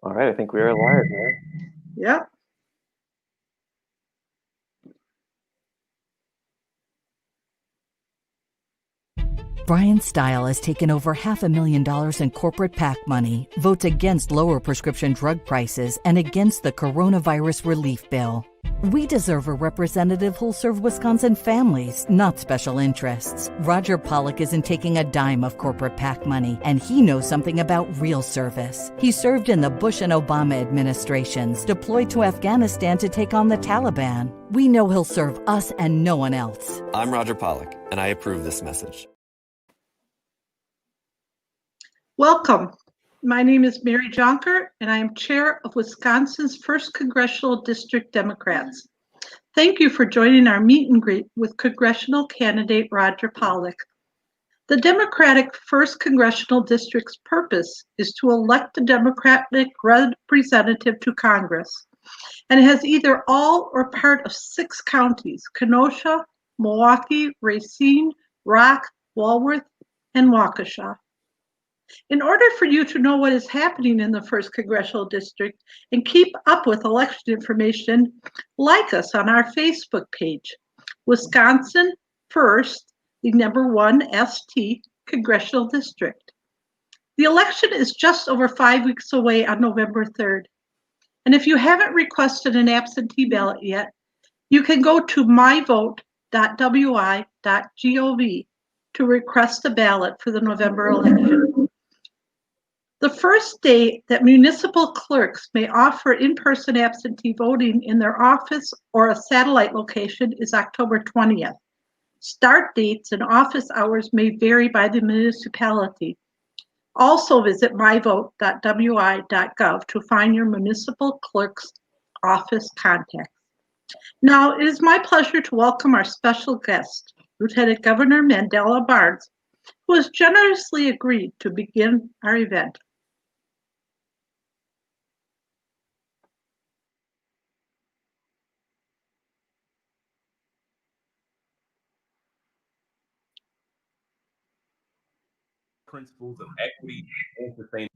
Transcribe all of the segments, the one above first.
All right, I think we are live, man. Yep. Brian Stile has taken over $500,000 in corporate PAC money, votes against lower prescription drug prices, and against the coronavirus relief bill. We deserve a representative who'll serve Wisconsin families, not special interests. Roger Polack isn't taking a dime of corporate PAC money, and he knows something about real service. He served in the Bush and Obama administrations, deployed to Afghanistan to take on the Taliban. We know he'll serve us and no one else. I'm Roger Polack, and I approve this message. Welcome. My name is Mary Jonker, and I am chair of Wisconsin's 1st Congressional District Democrats. Thank you for joining our meet and greet with congressional candidate Roger Polack. The Democratic 1st Congressional District's purpose is to elect a Democratic representative to Congress, and it has either all or part of 6 counties: Kenosha, Milwaukee, Racine, Rock, Walworth, and Waukesha. In order for you to know what is happening in the 1st Congressional District and keep up with election information, like us on our Facebook page, Wisconsin First, the number 1 ST Congressional District. The election is just over 5 weeks away on November 3rd. And if you haven't requested an absentee ballot yet, you can go to myvote.wi.gov to request a ballot for the November election. The first day that municipal clerks may offer in-person absentee voting in their office or a satellite location is October 20th. Start dates and office hours may vary by the municipality. Also visit myvote.wi.gov to find your municipal clerk's office contacts. Now, it is my pleasure to welcome our special guest, Lieutenant Governor Mandela Barnes, who has generously agreed to begin our event. Principles of equity and sustainability.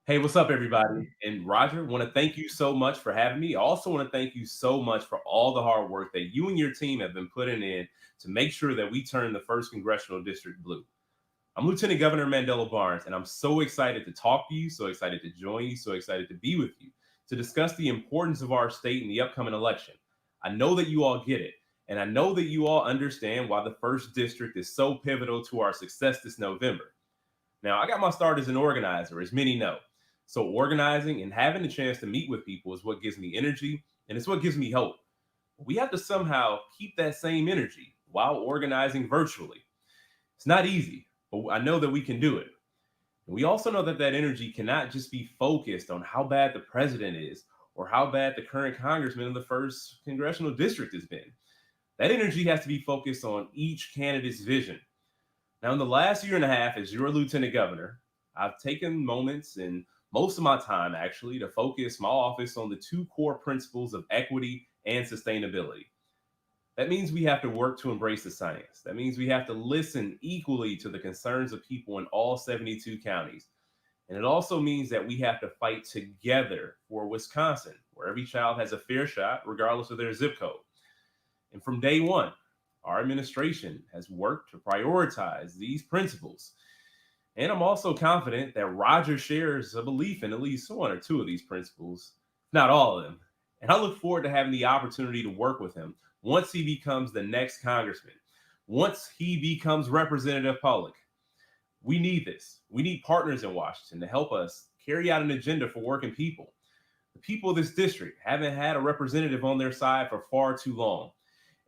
Hey, what's up, everybody? And Roger, want to thank you so much for having me. I also want to thank you so much for all the hard work that you and your team have been putting in to make sure that we turn the 1st Congressional District blue. I'm Lieutenant Governor Mandela Barnes, and I'm so excited to talk to you, so excited to join you, so excited to be with you to discuss the importance of our state in the upcoming election. I know that you all get it, and I know that you all understand why the 1st District is so pivotal to our success this November. Now, I got my start as an organizer, as many know. So organizing and having the chance to meet with people is what gives me energy, and it's what gives me hope. We have to somehow keep that same energy while organizing virtually. It's not easy, but I know that we can do it. And we also know that that energy cannot just be focused on how bad the president is or how bad the current congressman in the 1st Congressional District has been. That energy has to be focused on each candidate's vision. Now, in the last year and a half as your lieutenant governor, I've taken moments and most of my time actually to focus my office on the 2 core principles of equity and sustainability. That means we have to work to embrace the science. That means we have to listen equally to the concerns of people in all 72 counties. And it also means that we have to fight together for Wisconsin, where every child has a fair shot, regardless of their zip code. And from day one, our administration has worked to prioritize these principles. And I'm also confident that Roger shares a belief in at least 1 or 2 of these principles, not all of them. And I look forward to having the opportunity to work with him once he becomes the next congressman, once he becomes Representative Polack. We need this. We need partners in Washington to help us carry out an agenda for working people. The people of this district haven't had a representative on their side for far too long.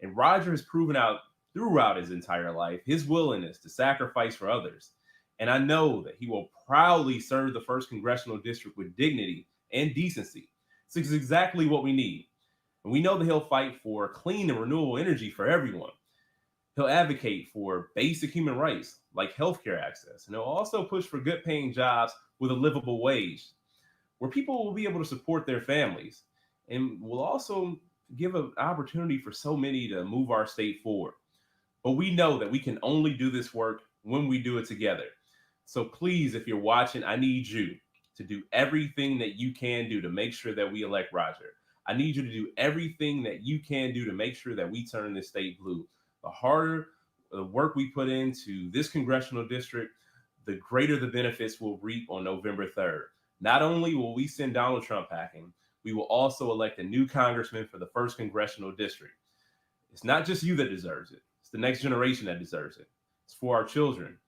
And Roger has proven out throughout his entire life his willingness to sacrifice for others. And I know that he will proudly serve the 1st Congressional District with dignity and decency. This is exactly what we need. And we know that he'll fight for clean and renewable energy for everyone. He'll advocate for basic human rights like healthcare access. And he'll also push for good paying jobs with a livable wage where people will be able to support their families. And will also give an opportunity for so many to move our state forward. But we know that we can only do this work when we do it together. So please, if you're watching, I need you to do everything that you can do to make sure that we elect Roger. I need you to do everything that you can do to make sure that we turn this state blue. The harder the work we put into this congressional district, the greater the benefits we'll reap on November 3rd. Not only will we send Donald Trump packing, we will also elect a new congressman for the 1st congressional district. It's not just you that deserves it. It's the next generation that deserves it. It's for our children.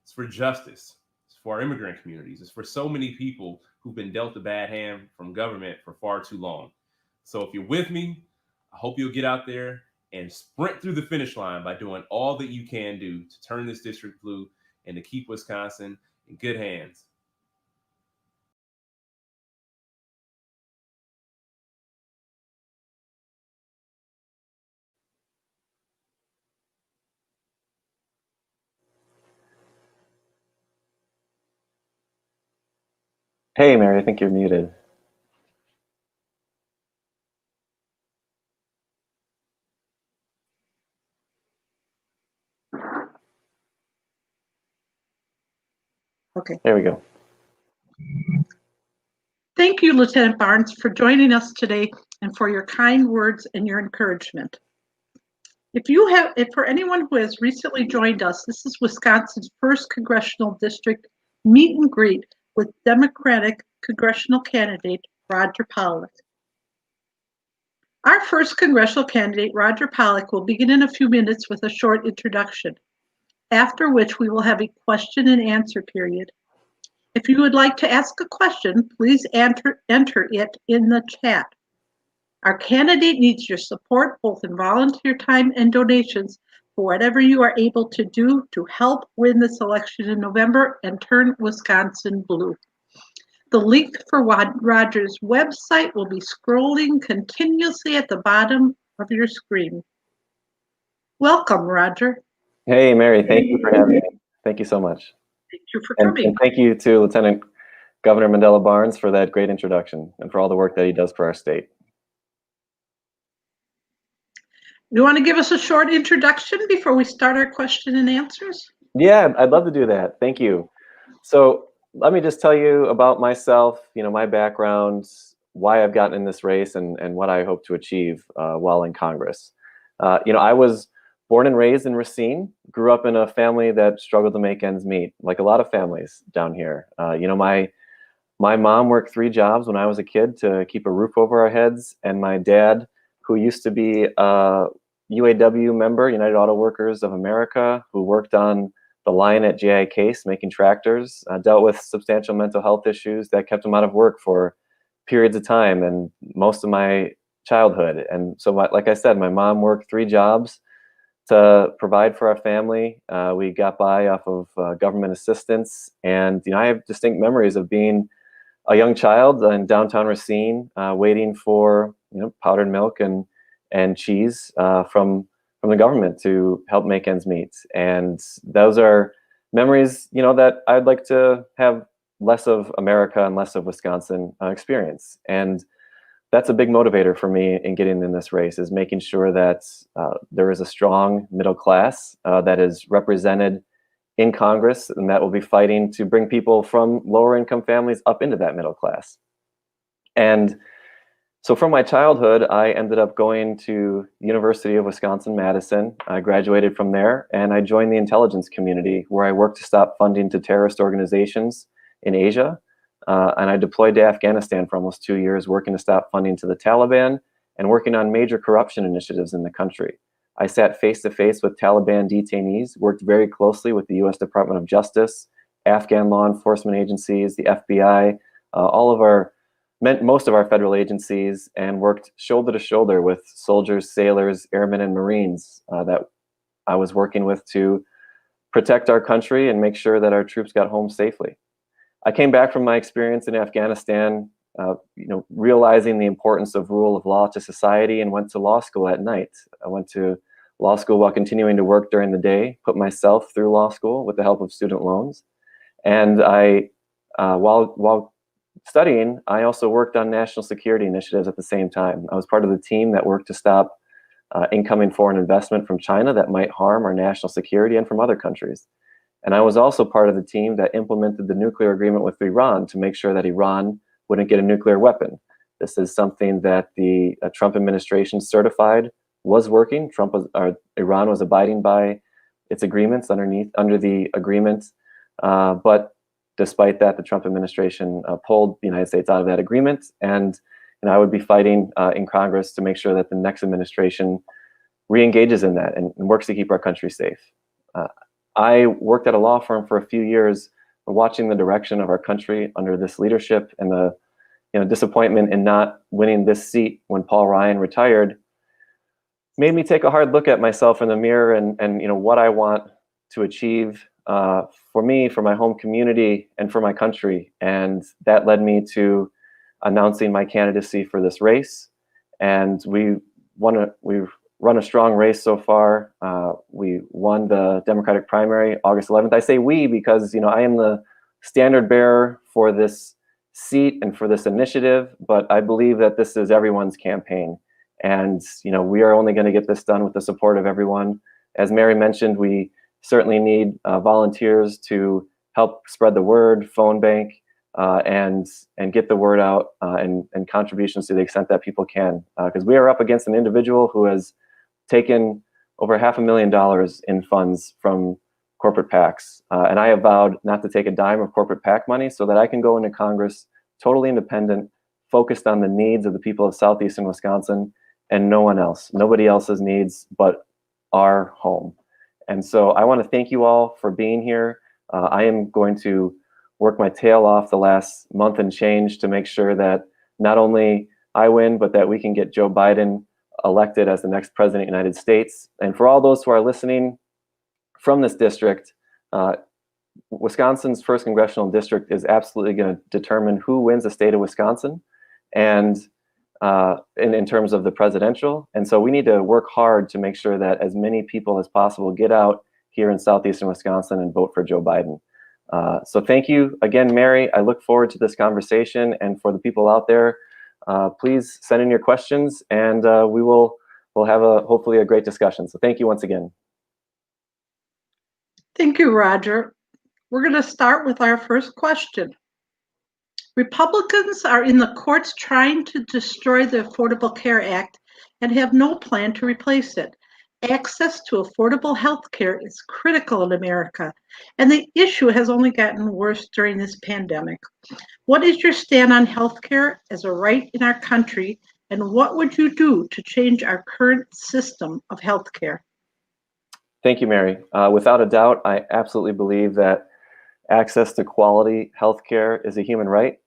It's for justice. It's for our immigrant communities. It's for so many people who've been dealt a bad hand from government for far too long. So if you're with me, I hope you'll get out there and sprint through the finish line by doing all that you can do to turn this district blue and to keep Wisconsin in good hands. Hey, Mary, I think you're muted. Okay. There we go. Thank you, Lieutenant Barnes, for joining us today and for your kind words and your encouragement. If for anyone who has recently joined us, this is Wisconsin's 1st congressional district meet and greet with Democratic congressional candidate Roger Polack. Our 1st congressional candidate, Roger Polack, will begin in a few minutes with a short introduction, after which we will have a question and answer period. If you would like to ask a question, please enter it in the chat. Our candidate needs your support, both in volunteer time and donations, for whatever you are able to do to help win this election in November and turn Wisconsin blue. The link for Roger's website will be scrolling continuously at the bottom of your screen. Welcome, Roger. Hey, Mary, thank you for having me. Thank you so much. Thank you for coming. And thank you to Lieutenant Governor Mandela Barnes for that great introduction and for all the work that he does for our state. You want to give us a short introduction before we start our question and answers? Yeah, I'd love to do that. Thank you. So let me just tell you about myself, my background, why I've gotten in this race, and what I hope to achieve while in Congress. I was born and raised in Racine, grew up in a family that struggled to make ends meet, like a lot of families down here. My mom worked 3 jobs when I was a kid to keep a roof over our heads, and my dad, who used to be a UAW member, United Auto Workers of America, who worked on the line at J.I. Case making tractors, dealt with substantial mental health issues that kept him out of work for periods of time and most of my childhood. And so, like I said, my mom worked 3 jobs to provide for our family. We got by off of government assistance, and I have distinct memories of being a young child in downtown Racine, waiting for powdered milk and cheese from the government to help make ends meet. And those are memories, that I'd like to have less of America and less of Wisconsin experience. And that's a big motivator for me in getting in this race, is making sure that there is a strong middle class that is represented in Congress, and that will be fighting to bring people from lower income families up into that middle class. And so from my childhood, I ended up going to University of Wisconsin-Madison. I graduated from there, and I joined the intelligence community, where I worked to stop funding to terrorist organizations in Asia. And I deployed to Afghanistan for almost 2 years, working to stop funding to the Taliban and working on major corruption initiatives in the country. I sat face-to-face with Taliban detainees, worked very closely with the U.S. Department of Justice, Afghan law enforcement agencies, the FBI, most of our federal agencies, and worked shoulder to shoulder with soldiers, sailors, airmen, and Marines that I was working with to protect our country and make sure that our troops got home safely. I came back from my experience in Afghanistan, realizing the importance of rule of law to society, and went to law school at night. I went to law school while continuing to work during the day, put myself through law school with the help of student loans. And while studying, I also worked on national security initiatives at the same time. I was part of the team that worked to stop incoming foreign investment from China that might harm our national security and from other countries. And I was also part of the team that implemented the nuclear agreement with Iran to make sure that Iran wouldn't get a nuclear weapon. This is something that the Trump administration certified was working. Iran was abiding by its agreements under the agreement, but despite that, the Trump administration pulled the United States out of that agreement, and I would be fighting in Congress to make sure that the next administration re-engages in that and works to keep our country safe. I worked at a law firm for a few years, watching the direction of our country under this leadership, and the disappointment in not winning this seat when Paul Ryan retired made me take a hard look at myself in the mirror and what I want to achieve for me, for my home community, and for my country. And that led me to announcing my candidacy for this race. And we've run a strong race so far. We won the Democratic primary August 11th. I say we because I am the standard bearer for this seat and for this initiative, but I believe that this is everyone's campaign. And we are only going to get this done with the support of everyone. As Mary mentioned, we certainly need volunteers to help spread the word, phone bank, and get the word out, and contributions to the extent that people can, because we are up against an individual who has taken over $500,000 in funds from corporate PACs, and I have vowed not to take a dime of corporate PAC money so that I can go into Congress totally independent, focused on the needs of the people of Southeastern Wisconsin and no one else, nobody else's needs but our home. And so I want to thank you all for being here. I am going to work my tail off the last month and change to make sure that not only I win, but that we can get Joe Biden elected as the next president of the United States. And for all those who are listening from this district, Wisconsin's first congressional district is absolutely going to determine who wins the state of Wisconsin, and in terms of the presidential. And so we need to work hard to make sure that as many people as possible get out here in Southeastern Wisconsin and vote for Joe Biden. So thank you again, Mary. I look forward to this conversation. And for the people out there, please send in your questions, and we'll have hopefully a great discussion. So thank you once again. Thank you, Roger. We're going to start with our first question. Republicans are in the courts trying to destroy the Affordable Care Act and have no plan to replace it. Access to affordable health care is critical in America, and the issue has only gotten worse during this pandemic. What is your stand on health care as a right in our country, and what would you do to change our current system of health care? Thank you, Mary. Without a doubt, I absolutely believe that access to quality health care is a human right,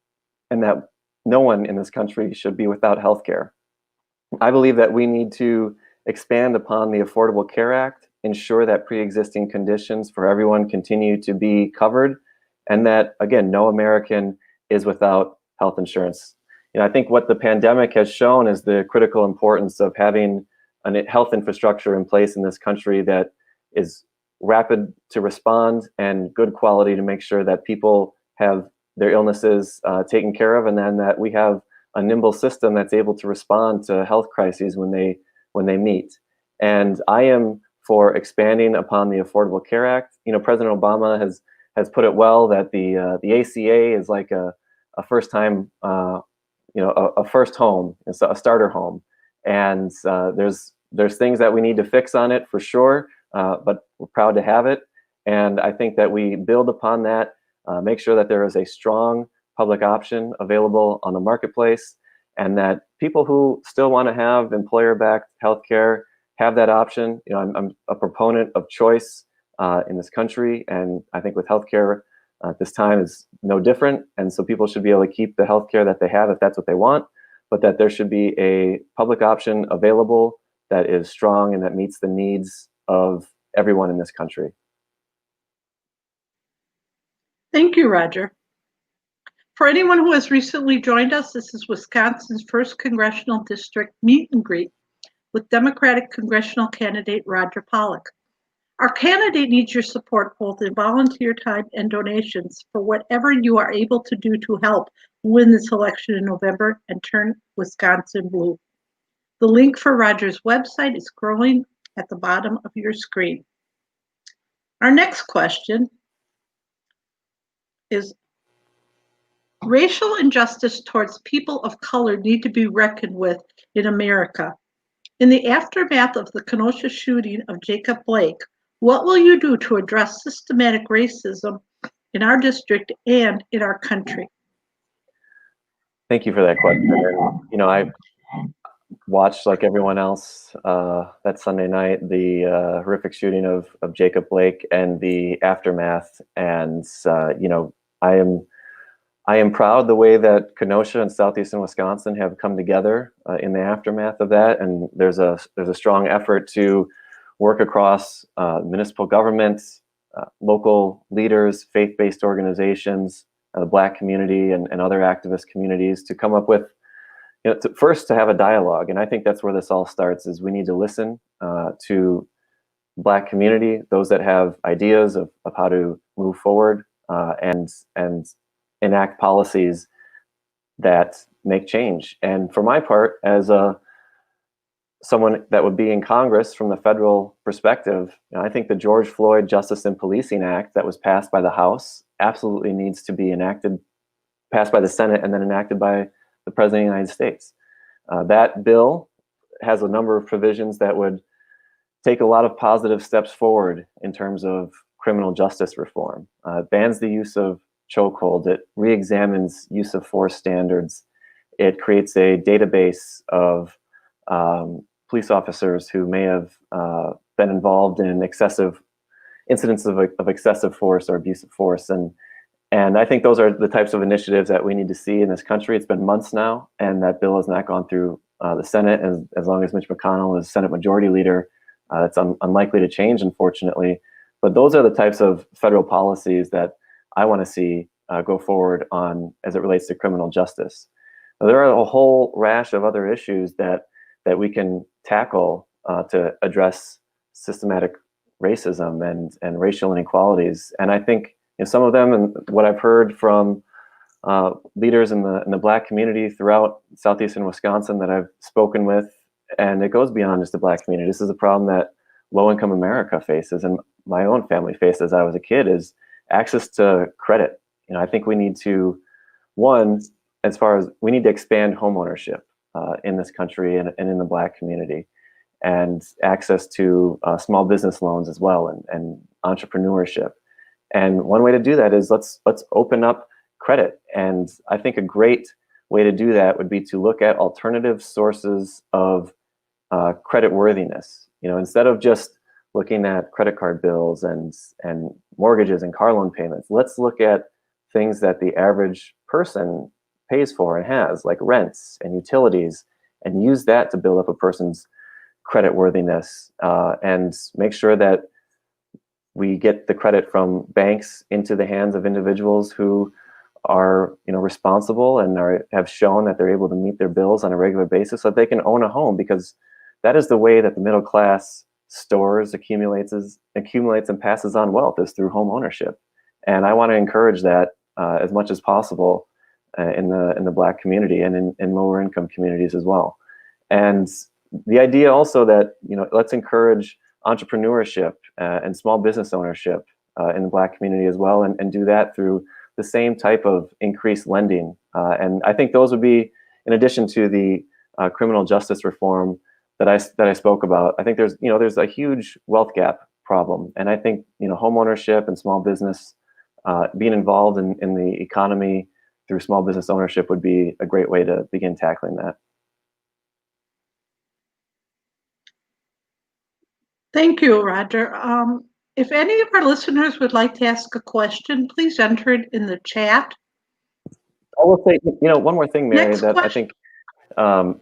and that no one in this country should be without health care. I believe that we need to expand upon the Affordable Care Act, ensure that pre-existing conditions for everyone continue to be covered, and that, again, no American is without health insurance. I think what the pandemic has shown is the critical importance of having a health infrastructure in place in this country that is rapid to respond and good quality to make sure that people have their illnesses taken care of, and then that we have a nimble system that's able to respond to health crises when they meet. And I am for expanding upon the Affordable Care Act. President Obama has put it well that the ACA is like a first time, a first home, it's a starter home, and there's things that we need to fix on it for sure, but we're proud to have it. And I think that we build upon that, make sure that there is a strong public option available on the marketplace, and that people who still want to have employer-backed healthcare have that option. I'm a proponent of choice in this country, and I think with healthcare this time is no different. And so people should be able to keep the healthcare that they have if that's what they want, but that there should be a public option available that is strong and that meets the needs of everyone in this country. Thank you, Roger. For anyone who has recently joined us, this is Wisconsin's first congressional district meet and greet with Democratic congressional candidate Roger Polack. Our candidate needs your support both in volunteer time and donations for whatever you are able to do to help win this election in November and turn Wisconsin blue. The link for Roger's website is scrolling at the bottom of your screen. Our next question is racial injustice towards people of color need to be reckoned with in America. In the aftermath of the Kenosha shooting of Jacob Blake, what will you do to address systematic racism in our district and in our country? Thank you for that question. And, I watched, like everyone else, that Sunday night, the horrific shooting of Jacob Blake and the aftermath. And I am proud the way that Kenosha and southeastern Wisconsin have come together in the aftermath of that. And there's a strong effort to work across municipal governments, local leaders, faith-based organizations, the Black community, and other activist communities to come up with, first to have a dialogue. And I think that's where this all starts, is we need to listen to Black community, those that have ideas of how to move forward and enact policies that make change. And for my part, as someone that would be in Congress from the federal perspective, I think the George Floyd Justice and Policing Act that was passed by the House absolutely needs to be passed by the Senate, and then enacted by the President of the United States. That bill has a number of provisions that would take a lot of positive steps forward in terms of criminal justice reform. It bans the use of chokehold. It re-examines use of force standards. It creates a database of police officers who may have been involved in excessive incidents of excessive force or abuse of force. And I think those are the types of initiatives that we need to see in this country. It's been months now, and that bill has not gone through the Senate. And as long as Mitch McConnell is Senate Majority Leader, it's unlikely to change, unfortunately. But those are the types of federal policies that I want to see go forward on as it relates to criminal justice. Now, there are a whole rash of other issues that we can tackle to address systematic racism and racial inequalities. And I think some of them, and what I've heard from leaders in the Black community throughout southeastern Wisconsin that I've spoken with, and it goes beyond just the Black community. This is a problem that low-income America faces, and my own family faced as I was a kid, is access to credit. I think we need to, we need to expand homeownership in this country and in the Black community, and access to small business loans as well, and entrepreneurship. And one way to do that is let's open up credit. And I think a great way to do that would be to look at alternative sources of credit worthiness. Instead of just looking at credit card bills and mortgages and car loan payments, let's look at things that the average person pays for and has, like rents and utilities, and use that to build up a person's credit worthiness, and make sure that we get the credit from banks into the hands of individuals who are responsible and have shown that they're able to meet their bills on a regular basis, so that they can own a home, because that is the way that the middle class stores, accumulates and passes on wealth, is through home ownership. And I want to encourage that as much as possible in the Black community and in lower income communities as well. And the idea also that let's encourage entrepreneurship and small business ownership in the Black community as well, and do that through the same type of increased lending. And I think those would be, in addition to the criminal justice reform that I spoke about. I think there's a huge wealth gap problem, and I think home ownership and small business, being involved in the economy through small business ownership, would be a great way to begin tackling that. Thank you, Roger. If any of our listeners would like to ask a question, please enter it in the chat. I will say, one more thing, Mary, Next that question. I think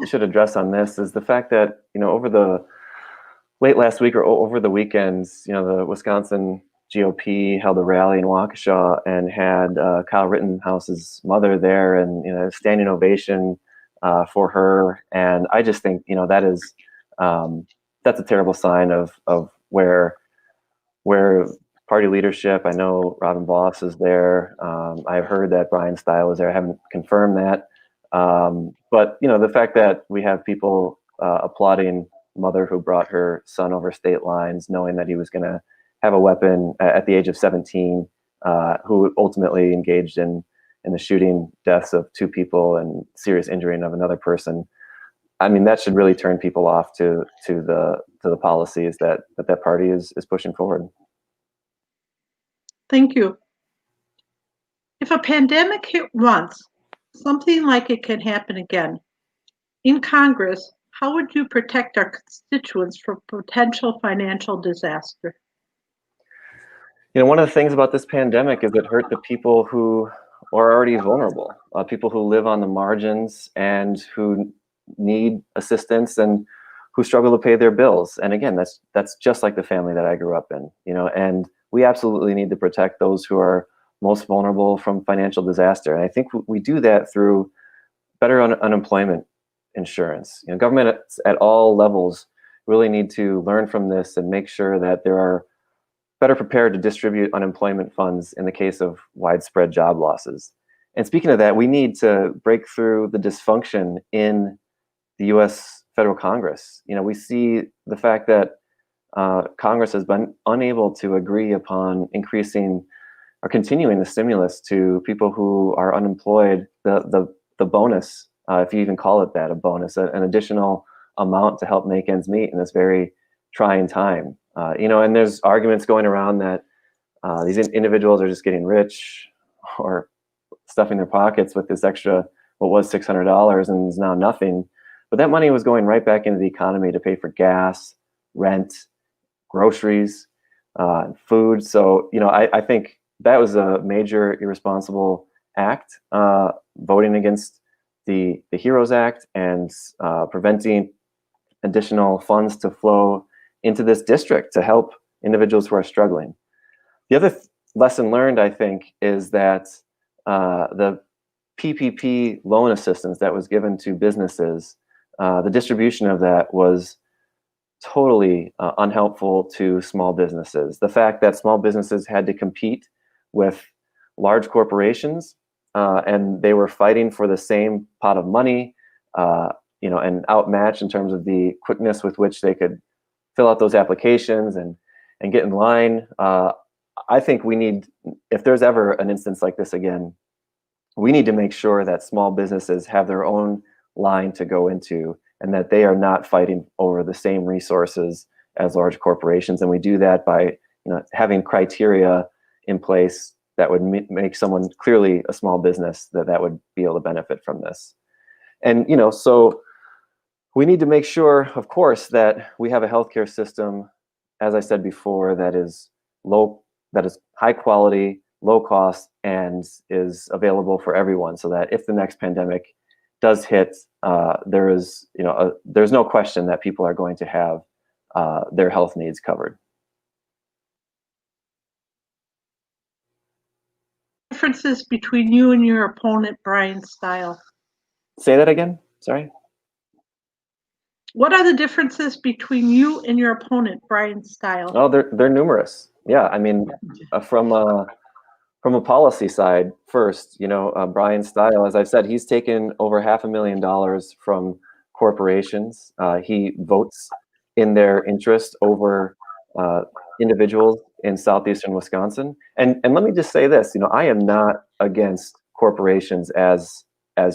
we should address on this is the fact that, over the late last week or over the weekends, the Wisconsin GOP held a rally in Waukesha and had Kyle Rittenhouse's mother there, and standing ovation for her. And I just think that is that's a terrible sign of where party leadership. I know Robin Voss is there. I've heard that Brian Stile is there. I haven't confirmed that. But the fact that we have people applauding mother who brought her son over state lines, knowing that he was going to have a weapon at the age of 17, who ultimately engaged in the shooting deaths of 2 people and serious injuring of another person. I mean, that should really turn people off to the policies that party is pushing forward. Thank you. If a pandemic hit once, something like it can happen again. In Congress, how would you protect our constituents from potential financial disaster? One of the things about this pandemic is it hurt the people who are already vulnerable, people who live on the margins and who need assistance and who struggle to pay their bills. And again, that's just like the family that I grew up in, and we absolutely need to protect those who are most vulnerable from financial disaster. And I think we do that through better unemployment insurance. Government at all levels really need to learn from this and make sure that there are better prepared to distribute unemployment funds in the case of widespread job losses. And speaking of that, we need to break through the dysfunction in the U.S. federal Congress. We see the fact that Congress has been unable to agree upon increasing or continuing the stimulus to people who are unemployed, the bonus, if you even call it that, a bonus, an additional amount to help make ends meet in this very trying time. And there's arguments going around that these individuals are just getting rich or stuffing their pockets with this extra, what was $600 and is now nothing. But that money was going right back into the economy to pay for gas, rent, groceries, food. So, I think that was a major irresponsible act, voting against the HEROES Act and preventing additional funds to flow into this district to help individuals who are struggling. The other lesson learned, I think, is that the PPP loan assistance that was given to businesses, the distribution of that was totally unhelpful to small businesses. The fact that small businesses had to compete with large corporations and they were fighting for the same pot of money, and outmatched in terms of the quickness with which they could fill out those applications and get in line. I think we need, if there's ever an instance like this again, we need to make sure that small businesses have their own line to go into and that they are not fighting over the same resources as large corporations. And we do that by having criteria in place that would make someone clearly a small business that would be able to benefit from this. And so we need to make sure, of course, that we have a healthcare system, as I said before, that is high quality, low cost, and is available for everyone, so that if the next pandemic does hit, there's no question that people are going to have their health needs covered. Differences between you and your opponent, Brian Stile? Say that again. Sorry. What are the differences between you and your opponent, Brian Stile? Oh, they're numerous. Yeah, I mean, from a policy side, first, Brian Stile, as I've said, he's taken over $500,000 from corporations. He votes in their interest over individuals in southeastern Wisconsin. And let me just say this: I am not against corporations as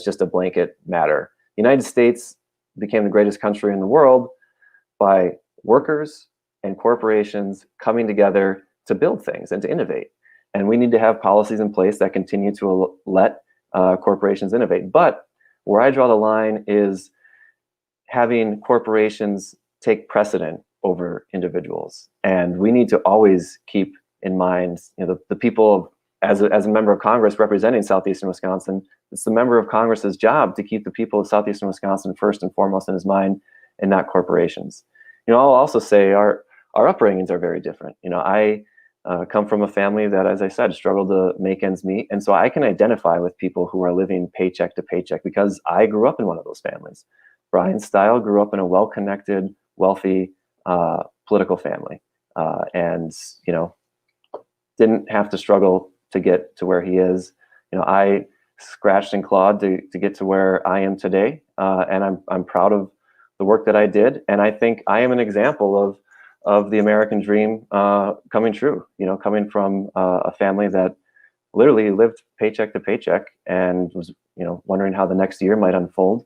just a blanket matter. The United States became the greatest country in the world by workers and corporations coming together to build things and to innovate. And we need to have policies in place that continue to let corporations innovate. But where I draw the line is having corporations take precedent over individuals. And we need to always keep in mind, the people, as a member of Congress representing southeastern Wisconsin, it's the member of Congress's job to keep the people of southeastern Wisconsin first and foremost in his mind, and not corporations. I'll also say our upbringings are very different. I come from a family that, as I said, struggled to make ends meet, and so I can identify with people who are living paycheck to paycheck because I grew up in one of those families. Brian Stile grew up in a well-connected, wealthy political family, and didn't have to struggle to get to where he is. I scratched and clawed to get to where I am today, and I'm proud of the work that I did. And I think I am an example of the American dream coming true. Coming from a family that literally lived paycheck to paycheck and was, wondering how the next year might unfold,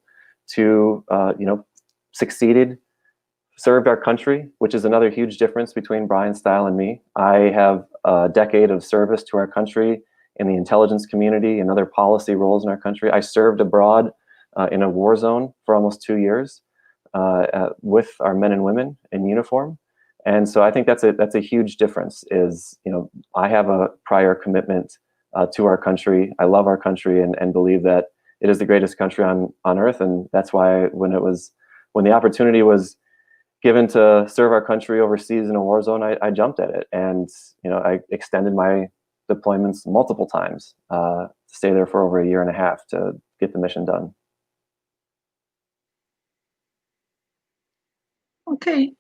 to, succeeded, served our country, which is another huge difference between Brian Stile and me. I have a decade of service to our country in the intelligence community and other policy roles in our country. I served abroad in a war zone for almost 2 years with our men and women in uniform. And so I think that's a huge difference. Is, I have a prior commitment to our country. I love our country and believe that it is the greatest country on earth. And that's why when the opportunity was given to serve our country overseas in a war zone, I jumped at it. And, I extended my deployments multiple times to stay there for over a year and a half to get the mission done. Okay.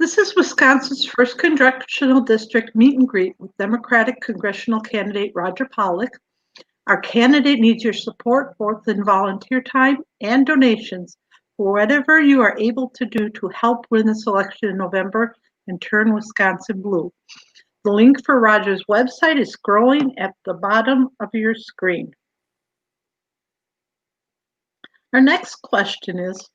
This is Wisconsin's first congressional district meet and greet with Democratic congressional candidate Roger Polack. Our candidate needs your support, both in volunteer time and donations, for whatever you are able to do to help win this election in November and turn Wisconsin blue. The link for Roger's website is scrolling at the bottom of your screen. Our next question is,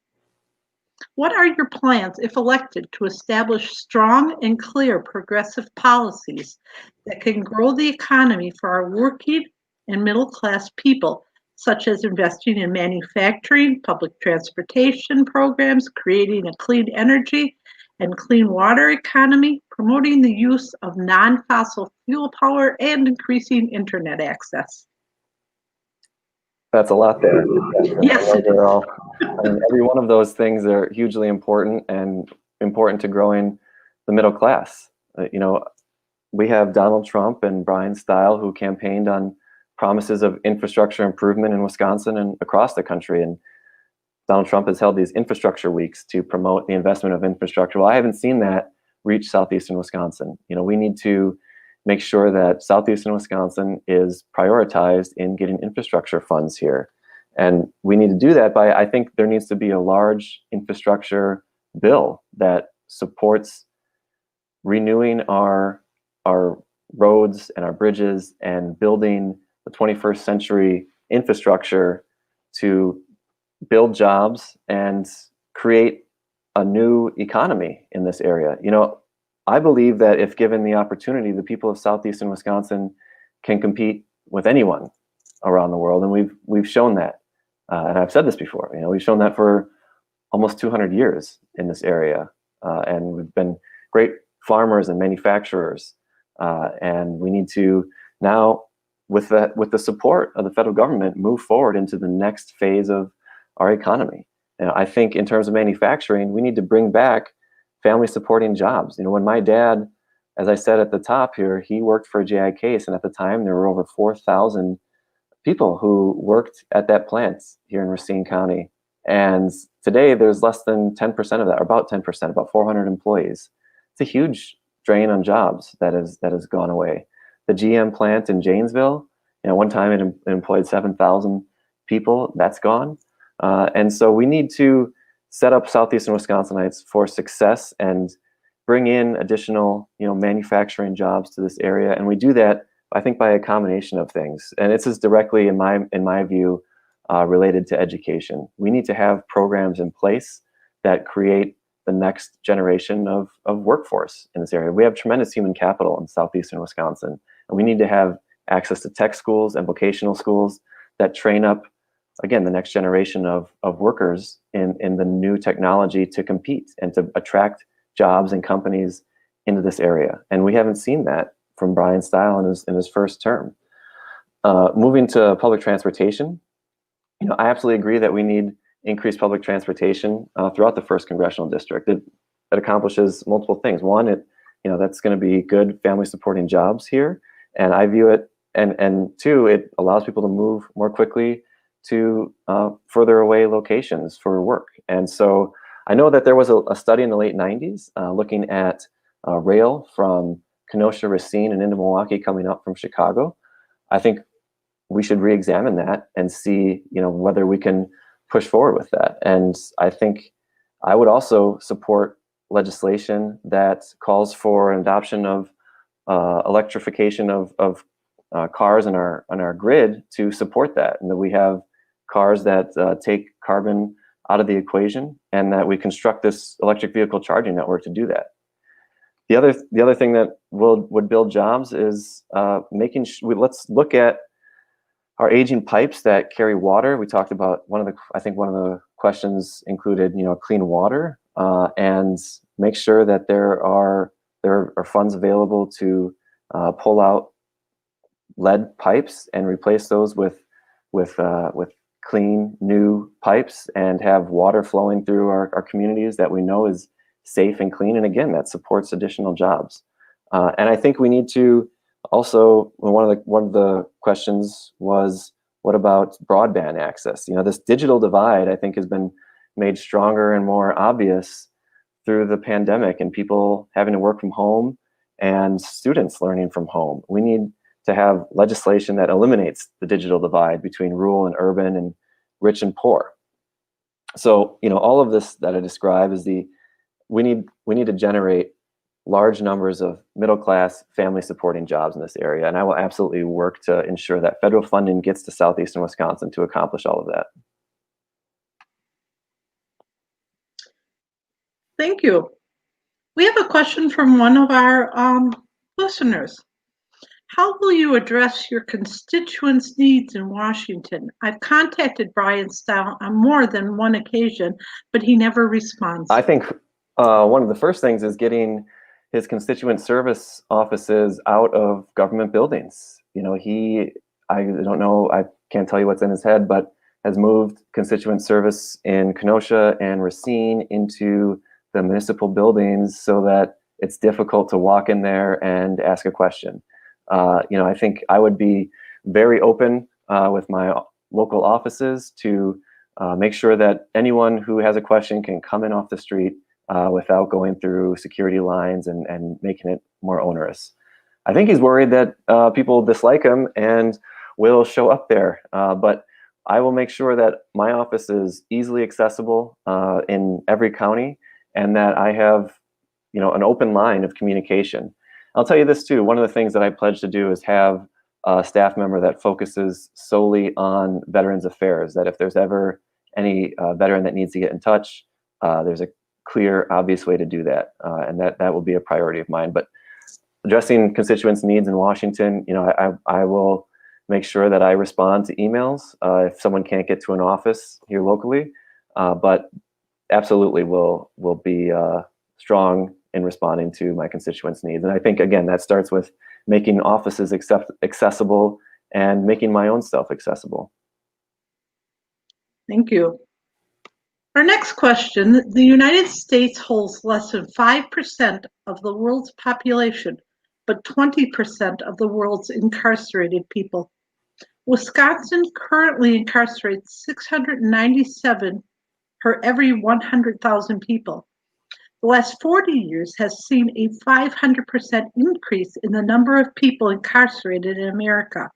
what are your plans, if elected, to establish strong and clear progressive policies that can grow the economy for our working and middle-class people, such as investing in manufacturing, public transportation programs, creating a clean energy and clean water economy, promoting the use of non-fossil fuel power, and increasing internet access? That's a lot there. Yes. Every one of those things are hugely important and important to growing the middle class. We have Donald Trump and Brian Stile, who campaigned on promises of infrastructure improvement in Wisconsin and across the country. And Donald Trump has held these infrastructure weeks to promote the investment of infrastructure. Well, I haven't seen that reach southeastern Wisconsin. We need to make sure that southeastern Wisconsin is prioritized in getting infrastructure funds here. And we need to do that by, I think there needs to be a large infrastructure bill that supports renewing our roads and our bridges and building the 21st century infrastructure to build jobs and create a new economy in this area. I believe that if given the opportunity, the people of southeastern Wisconsin can compete with anyone around the world, and we've shown that. And I've said this before. We've shown that for almost 200 years in this area, and we've been great farmers and manufacturers. And we need to now, with the support of the federal government, move forward into the next phase of our economy. I think in terms of manufacturing, we need to bring back family supporting jobs. When my dad, as I said at the top here, he worked for J.I. Case, and at the time there were over 4,000 people who worked at that plant here in Racine County. And today there's less than 10% of that, or about 10%, about 400 employees. It's a huge drain on jobs that has gone away. The GM plant in Janesville, one time it employed 7,000 people. That's gone. And so we need to set up southeastern Wisconsinites for success and bring in additional, manufacturing jobs to this area. And we do that, I think, by a combination of things. And this is directly, in my view, related to education. We need to have programs in place that create the next generation of workforce in this area. We have tremendous human capital in southeastern Wisconsin, and we need to have access to tech schools and vocational schools that train up, again, the next generation of workers in the new technology to compete and to attract jobs and companies into this area. And we haven't seen that from Brian Stile in his first term. Moving to public transportation, I absolutely agree that we need increased public transportation throughout the first congressional district. It accomplishes multiple things. One, that's going to be good family supporting jobs here, and I view it. And two, it allows people to move more quickly to further away locations for work. And so I know that there was a study in the late 90s looking at rail from Kenosha, Racine, and into Milwaukee coming up from Chicago. I think we should re-examine that and see, whether we can push forward with that. And I think I would also support legislation that calls for an adoption of electrification of cars on our grid to support that, and that we have cars that take carbon out of the equation, and that we construct this electric vehicle charging network to do that. The other thing that would build jobs is let's look at our aging pipes that carry water. We talked about I think one of the questions included, clean water, and make sure that there are funds available to pull out lead pipes and replace those with clean new pipes, and have water flowing through our communities that we know is safe and clean. And again, that supports additional jobs. And I think we need to also, one of the questions was, what about broadband access? This digital divide, I think, has been made stronger and more obvious through the pandemic, and people having to work from home and students learning from home. We need to have legislation that eliminates the digital divide between rural and urban and rich and poor. So, all of this that I describe is we need to generate large numbers of middle-class, family-supporting jobs in this area. And I will absolutely work to ensure that federal funding gets to southeastern Wisconsin to accomplish all of that. Thank you. We have a question from one of our listeners. How will you address your constituents' needs in Washington? I've contacted Brian Style on more than one occasion, but he never responds. I think one of the first things is getting his constituent service offices out of government buildings. I don't know, I can't tell you what's in his head, but has moved constituent service in Kenosha and Racine into the municipal buildings so that it's difficult to walk in there and ask a question. I think I would be very open with my local offices to make sure that anyone who has a question can come in off the street without going through security lines and making it more onerous. I think he's worried that people dislike him and will show up there, but I will make sure that my office is easily accessible in every county, and that I have an open line of communication. I'll tell you this too, one of the things that I pledge to do is have a staff member that focuses solely on Veterans Affairs, that if there's ever any veteran that needs to get in touch, there's a clear, obvious way to do that, and that will be a priority of mine. But addressing constituents' needs in Washington, I will make sure that I respond to emails if someone can't get to an office here locally, but absolutely will be strong in responding to my constituents' needs. And I think, again, that starts with making offices accessible and making my own stuff accessible. Thank you. Our next question, the United States holds less than 5% of the world's population, but 20% of the world's incarcerated people. Wisconsin currently incarcerates 697 per every 100,000 people. The last 40 years has seen a 500% increase in the number of people incarcerated in America.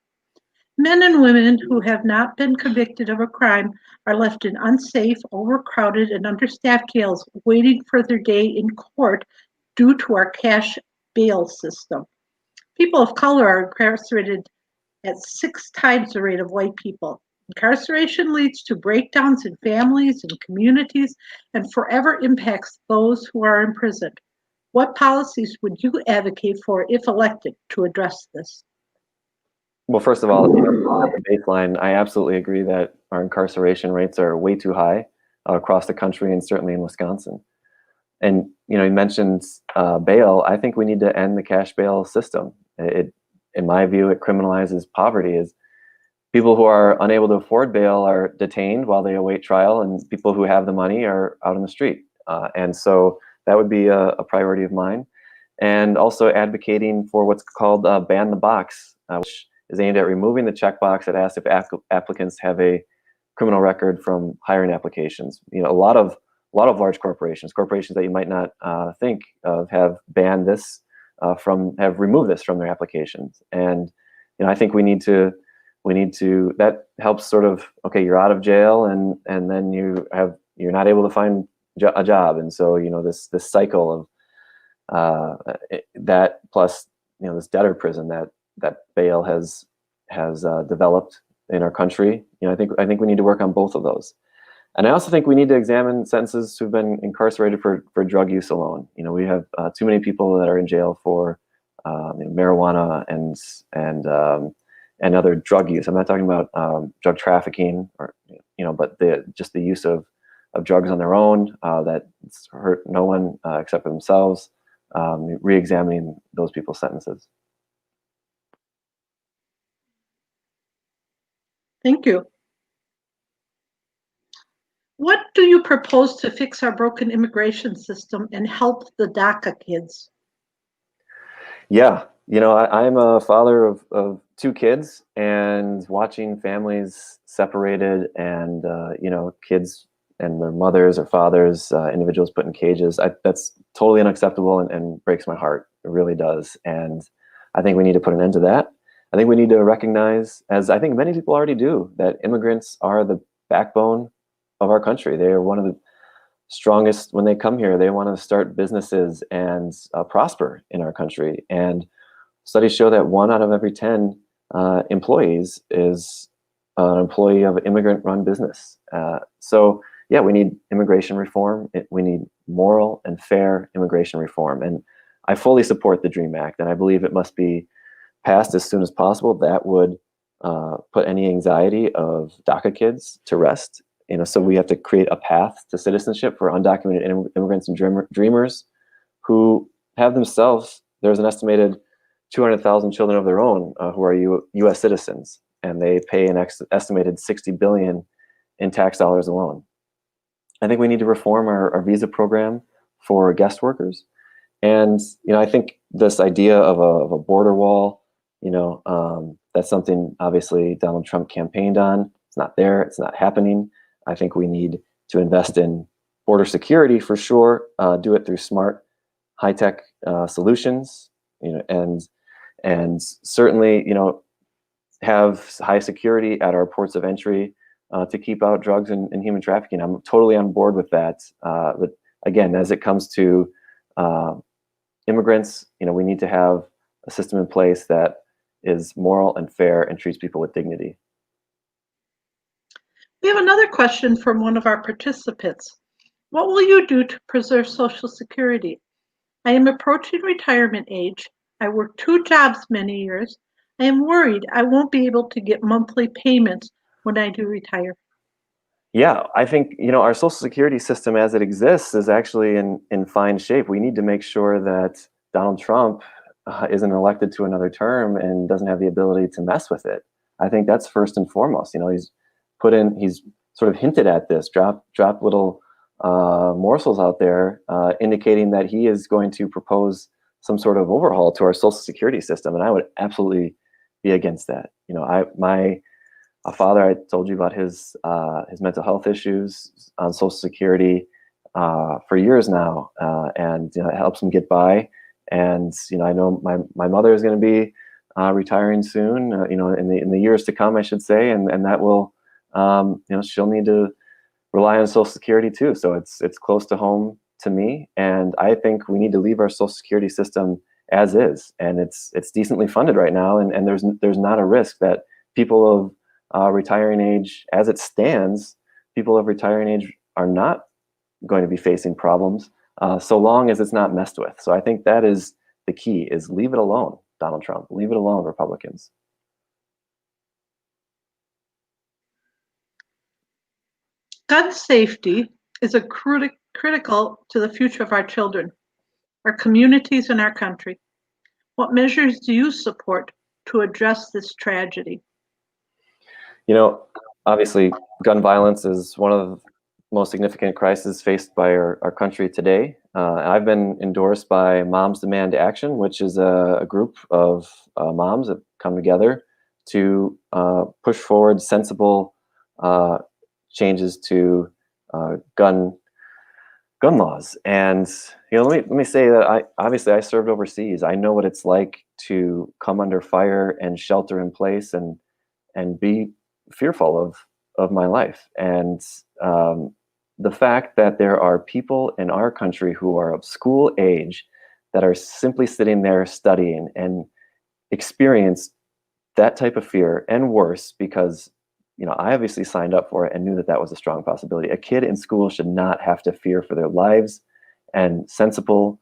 Men and women who have not been convicted of a crime are left in unsafe, overcrowded, and understaffed jails waiting for their day in court due to our cash bail system. People of color are incarcerated at 6 times the rate of white people. Incarceration leads to breakdowns in families and communities and forever impacts those who are imprisoned. What policies would you advocate for, if elected, to address this? Well, first of all, at the baseline, I absolutely agree that our incarceration rates are way too high across the country, and certainly in Wisconsin. And you mentioned bail. I think we need to end the cash bail system. In my view, it criminalizes poverty. As people who are unable to afford bail are detained while they await trial, and people who have the money are out on the street. And so that would be a priority of mine. And also advocating for what's called ban the box, which is aimed at removing the checkbox that asks if applicants have a criminal record from hiring applications. A lot of large corporations that you might not think of, have banned this have removed this from their applications. And I think we need to that helps sort of, okay, you're out of jail, and then you're not able to find a job. And so, this cycle of that plus, this debtor prison that bail has developed in our country. I think we need to work on both of those. And I also think we need to examine sentences who've been incarcerated for drug use alone. We have too many people that are in jail for marijuana and other drug use. I'm not talking about drug trafficking, or but just the use of drugs on their own that hurt no one except for themselves. Re-examining those people's sentences. Thank you. What do you propose to fix our broken immigration system and help the DACA kids? Yeah, I'm a father of 2 kids, and watching families separated and, kids and their mothers or fathers, individuals put in cages, that's totally unacceptable and breaks my heart. It really does. And I think we need to put an end to that. I think we need to recognize, as I think many people already do, that immigrants are the backbone of our country. They are one of the strongest. When they come here, they want to start businesses and prosper in our country. And studies show that 1 out of every 10 employees is an employee of an immigrant-run business. So yeah, we need immigration reform. We need moral and fair immigration reform. And I fully support the DREAM Act, and I believe it must be passed as soon as possible. That would put any anxiety of DACA kids to rest. So we have to create a path to citizenship for undocumented immigrants and dreamers who have themselves. There's an estimated 200,000 children of their own who are U.S. citizens, and they pay an estimated $60 billion in tax dollars alone. I think we need to reform our visa program for guest workers. And, I think this idea of a border wall, that's something obviously Donald Trump campaigned on. It's not there. It's not happening. I think we need to invest in border security for sure, do it through smart, high-tech solutions, and certainly, have high security at our ports of entry to keep out drugs and human trafficking. I'm totally on board with that. But again, as it comes to immigrants, we need to have a system in place that is moral and fair and treats people with dignity. We have another question from one of our participants. What will you do to preserve Social Security? I am approaching retirement age. I worked 2 jobs many years. I am worried I won't be able to get monthly payments when I do retire. Yeah, I think, our Social Security system as it exists is actually in fine shape. We need to make sure that Donald Trump isn't elected to another term and doesn't have the ability to mess with it. I think that's first and foremost. He's sort of hinted at this, drop little morsels out there, indicating that he is going to propose some sort of overhaul to our Social Security system, and I would absolutely be against that. My father, I told you about his mental health issues on Social Security for years now, and it helps him get by. And I know my mother is going to be retiring soon. In the years to come, I should say, and that will, she'll need to rely on Social Security too. So it's close to home to me, and I think we need to leave our Social Security system as is, and it's decently funded right now, and there's not a risk that people of retiring age, as it stands, people of retiring age are not going to be facing problems so long as it's not messed with. So I think that is the key: is leave it alone, Donald Trump. Leave it alone, Republicans. Gun safety is a critical to the future of our children, our communities, and our country. What measures do you support to address this tragedy? Obviously, gun violence is one of the most significant crises faced by our country today. I've been endorsed by Moms Demand Action, which is a group of moms that come together to push forward sensible changes to gun laws. And let me say that I served overseas. I know what it's like to come under fire and shelter in place and be fearful of my life. And the fact that there are people in our country who are of school age that are simply sitting there studying and experience that type of fear and worse, because I obviously signed up for it and knew that that was a strong possibility. A kid in school should not have to fear for their lives, and sensible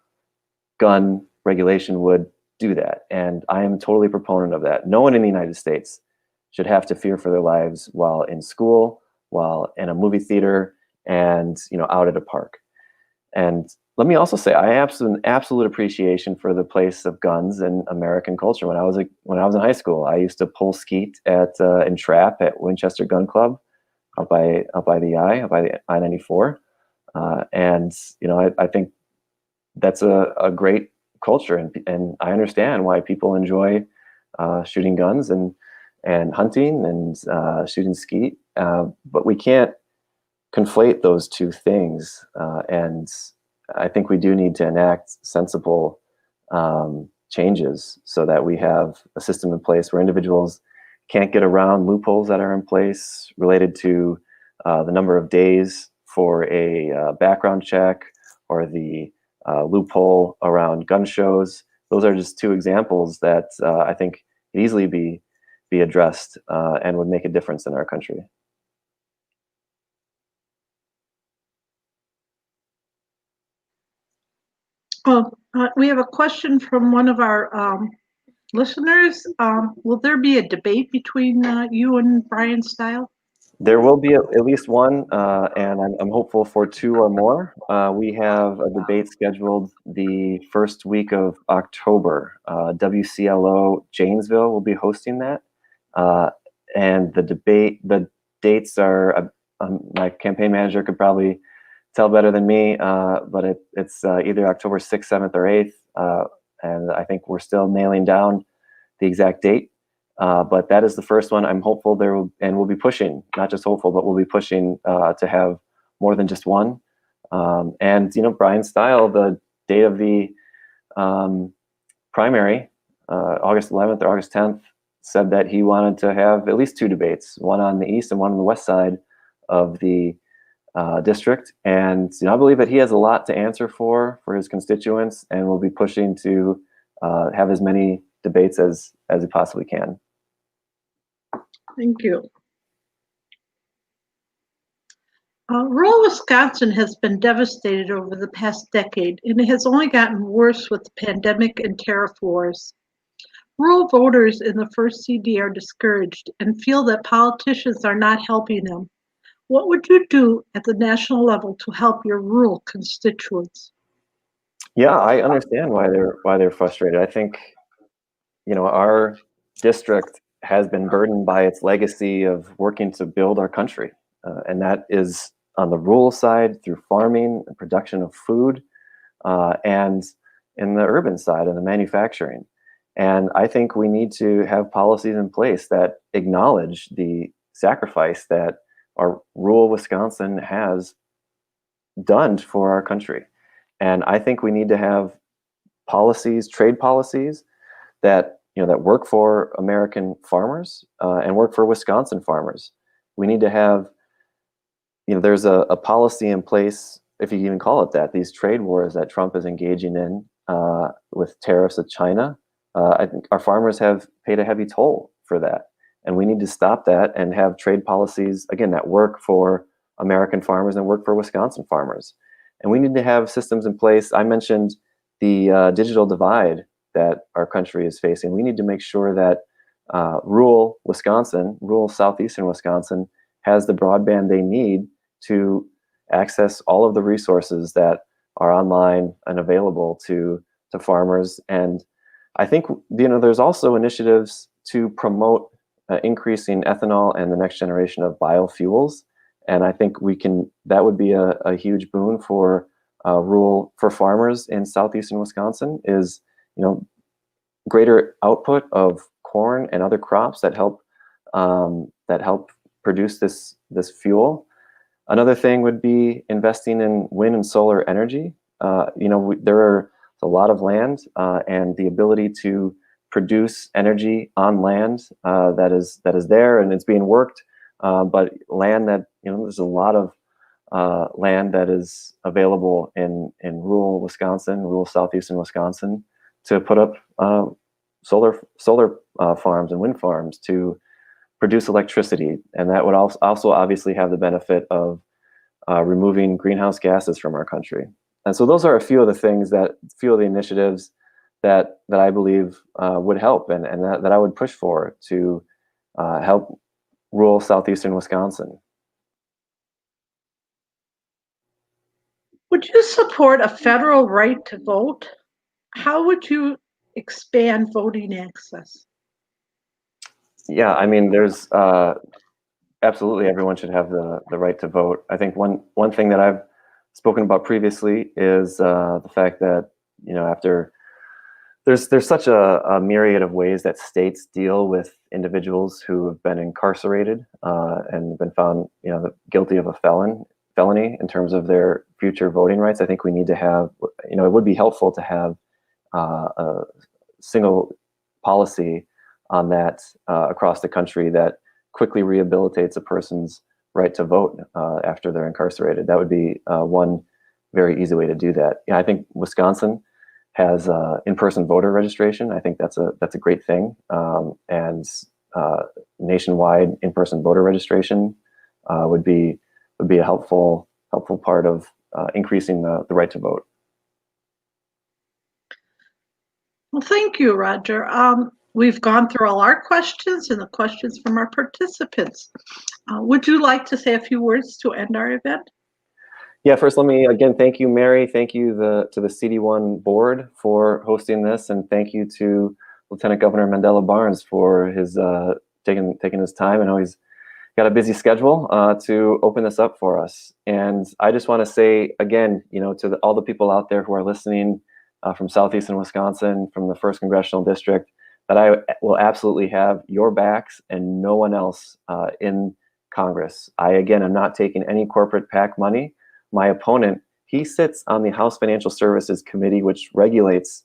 gun regulation would do that. And I am totally a proponent of that. No one in the United States should have to fear for their lives while in school, while in a movie theater, and out at a park. And let me also say, I have an absolute appreciation for the place of guns in American culture. When I was in high school, I used to pull skeet and trap at Winchester Gun Club up by the I-94, and I think that's a great culture, and I understand why people enjoy shooting guns and hunting and shooting skeet, but we can't conflate those two things, and I think we do need to enact sensible changes so that we have a system in place where individuals can't get around loopholes that are in place related to the number of days for a background check, or the loophole around gun shows. Those are just two examples that I think could easily be addressed and would make a difference in our country. We have a question from one of our listeners. Will there be a debate between you and Brian Stile? There will be at least one, and I'm hopeful for two or more. We have a debate scheduled the first week of October. WCLO Janesville will be hosting that. And the dates are, my campaign manager could probably tell better than me, but it's either October 6th, 7th, or 8th. And I think we're still nailing down the exact date. But that is the first one. I'm hopeful we'll be pushing, not just hopeful, but we'll be pushing to have more than just one. And Brian Stile, the date of the primary, August 11th or August 10th, said that he wanted to have at least two debates, one on the east and one on the west side of the district. And I believe that he has a lot to answer for his constituents, and will be pushing to have as many debates as he possibly can. Thank you. Rural Wisconsin has been devastated over the past decade, and it has only gotten worse with the pandemic and tariff wars. Rural voters in the first CD are discouraged and feel that politicians are not helping them. What would you do at the national level to help your rural constituents? Yeah, I understand why they're frustrated. I think our district has been burdened by its legacy of working to build our country, and that is on the rural side through farming and production of food, and in the urban side and the manufacturing. And I think we need to have policies in place that acknowledge the sacrifice that our rural Wisconsin has done for our country. And I think we need to have policies, trade policies, that that work for American farmers and work for Wisconsin farmers. We need to have, there's a policy in place, if you even call it that, these trade wars that Trump is engaging in with tariffs with China. I think our farmers have paid a heavy toll for that, and we need to stop that and have trade policies, again, that work for American farmers and work for Wisconsin farmers. And we need to have systems in place. I mentioned the digital divide that our country is facing. We need to make sure that rural southeastern Wisconsin, has the broadband they need to access all of the resources that are online and available to farmers. And I think there's also initiatives to promote increasing ethanol and the next generation of biofuels. And I think that would be a huge boon for farmers in southeastern Wisconsin, is greater output of corn and other crops that help produce this fuel. Another thing would be investing in wind and solar energy. There are a lot of land and the ability to produce energy on land that is there and it's being worked, but land that there's a lot of land that is available in rural Wisconsin, rural southeastern Wisconsin, to put up solar farms and wind farms to produce electricity, and that would also obviously have the benefit of removing greenhouse gases from our country. And so those are a few of the initiatives that I believe would help, and that I would push for to help rural southeastern Wisconsin. Would you support a federal right to vote? How would you expand voting access? Yeah, I mean, there's absolutely everyone should have the right to vote. I think one thing that I've spoken about previously is the fact that, after there's such a myriad of ways that states deal with individuals who have been incarcerated and been found guilty of a felony in terms of their future voting rights. I think we need to have, it would be helpful to have a single policy on that across the country that quickly rehabilitates a person's right to vote after they're incarcerated. That would be one very easy way to do that. I think Wisconsin has in-person voter registration. I think that's a great thing, and nationwide in-person voter registration would be a helpful part of increasing the right to vote. Well, thank you, Roger. We've gone through all our questions and the questions from our participants. Would you like to say a few words to end our event? Yeah, first, let me again thank you, Mary. Thank you to the CD1 board for hosting this, and thank you to Lieutenant Governor Mandela Barnes for his taking his time. I know he's got a busy schedule to open this up for us. And I just want to say again, to all the people out there who are listening from southeastern Wisconsin, from the 1st Congressional District, that I will absolutely have your backs and no one else in Congress. I, again, am not taking any corporate PAC money. My opponent, he sits on the House Financial Services Committee, which regulates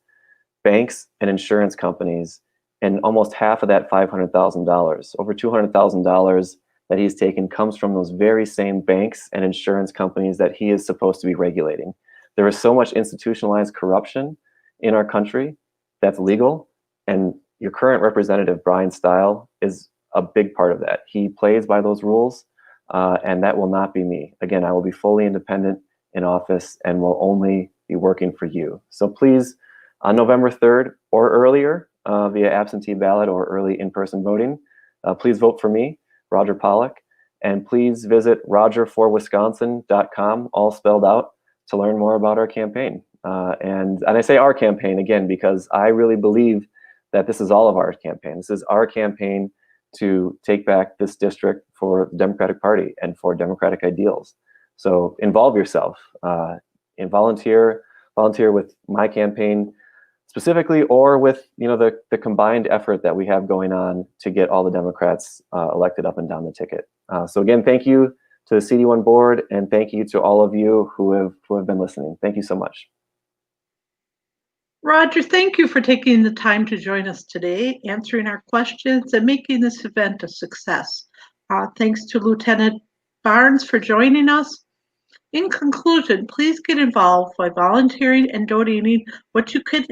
banks and insurance companies, and almost half of that $500,000, over $200,000 that he's taken, comes from those very same banks and insurance companies that he is supposed to be regulating. There is so much institutionalized corruption in our country that's legal, and your current representative, Brian Stile, is a big part of that. He plays by those rules, and that will not be me. Again, I will be fully independent in office and will only be working for you. So please, on November 3rd or earlier, via absentee ballot or early in-person voting, please vote for me, Roger Polack, and please visit rogerforwisconsin.com, all spelled out, to learn more about our campaign. And I say our campaign again because I really believe that this is all of our campaign. This is our campaign to take back this district for the Democratic Party and for democratic ideals. So involve yourself, and volunteer with my campaign specifically, or with the combined effort that we have going on to get all the Democrats elected up and down the ticket. So again, thank you to the CD1 board, and thank you to all of you who have been listening. Thank you so much. Roger, thank you for taking the time to join us today, answering our questions, and making this event a success. Thanks to Lieutenant Barnes for joining us. In conclusion, please get involved by volunteering and donating what you can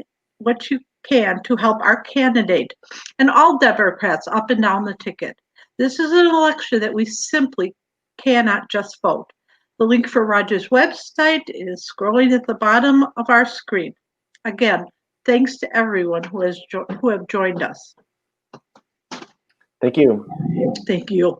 to help our candidate and all Democrats up and down the ticket. This is an election that we simply cannot just vote. The link for Roger's website is scrolling at the bottom of our screen. Again, thanks to everyone who have joined us. Thank you. Thank you.